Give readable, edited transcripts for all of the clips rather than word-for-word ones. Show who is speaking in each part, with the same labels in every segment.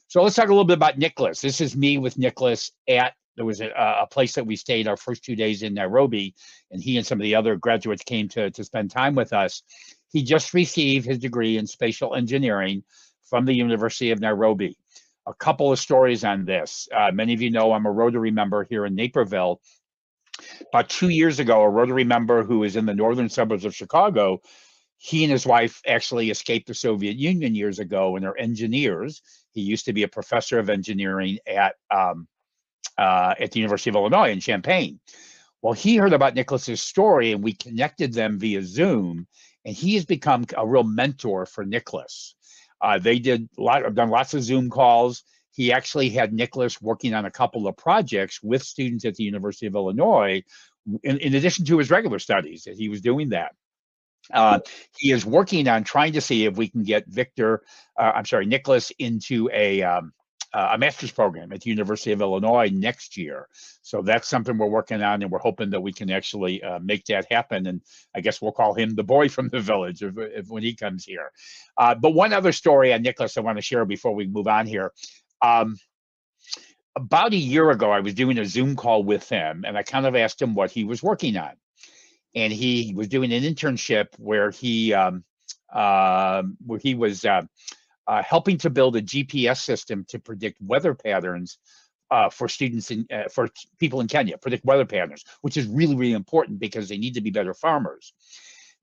Speaker 1: So let's talk a little bit about Nicholas. This is me with Nicholas there was a place that we stayed our first 2 days in Nairobi, and he and some of the other graduates came to spend time with us. He just received his degree in spatial engineering from the University of Nairobi. A couple of stories on this. Many of you know I'm a Rotary member here in Naperville. About 2 years ago, a Rotary member who is in the northern suburbs of Chicago, he and his wife actually escaped the Soviet Union years ago and are engineers. He used to be a professor of engineering at the University of Illinois in Champaign. Well, he heard about Nicholas's story, and we connected them via Zoom, and he has become a real mentor for Nicholas. They done lots of Zoom calls. He actually had Nicholas working on a couple of projects with students at the University of Illinois, in addition to his regular studies, that he was doing that. He is working on trying to see if we can get Nicholas into a master's program at the University of Illinois next year. So that's something we're working on, and we're hoping that we can actually make that happen. And I guess we'll call him the boy from the village if when he comes here. But one other story on Nicholas I want to share before we move on here. About a year ago, I was doing a Zoom call with him, and I kind of asked him what he was working on. And he was doing an internship where he was helping to build a GPS system to predict weather patterns for students for people in Kenya, predict weather patterns, which is really, really important because they need to be better farmers.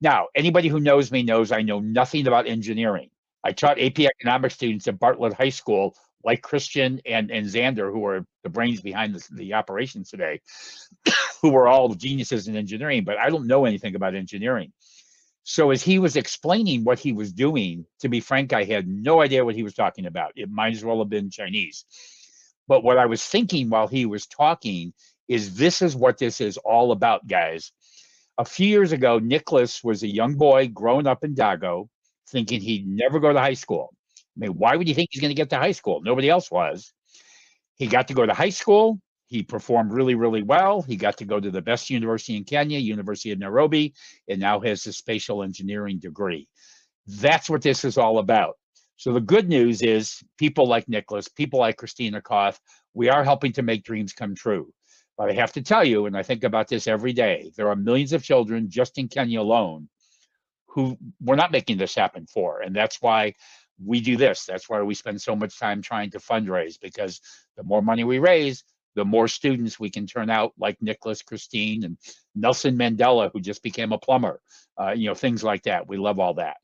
Speaker 1: Now, anybody who knows me knows I know nothing about engineering. I taught AP economics students at Bartlett High School, like Christian and Xander, who are the brains behind the operations today, who were all geniuses in engineering, but I don't know anything about engineering. So as he was explaining what he was doing, to be frank, I had no idea what he was talking about. It might as well have been Chinese. But what I was thinking while he was talking is this is what this is all about, guys. A few years ago, Nicholas was a young boy growing up in Dago, thinking he'd never go to high school. I mean, why would you think he's going to get to high school? Nobody else was. He got to go to high school. He performed really, really well. He got to go to the best university in Kenya, University of Nairobi, and now has a spatial engineering degree. That's what this is all about. So the good news is people like Nicholas, people like Christine Okoth, we are helping to make dreams come true. But I have to tell you, and I think about this every day, there are millions of children just in Kenya alone who we're not making this happen for. And that's why we do this. That's why we spend so much time trying to fundraise, because the more money we raise, the more students we can turn out, like Nicholas, Christine, and Nelson Mandela, who just became a plumber, things like that. We love all that.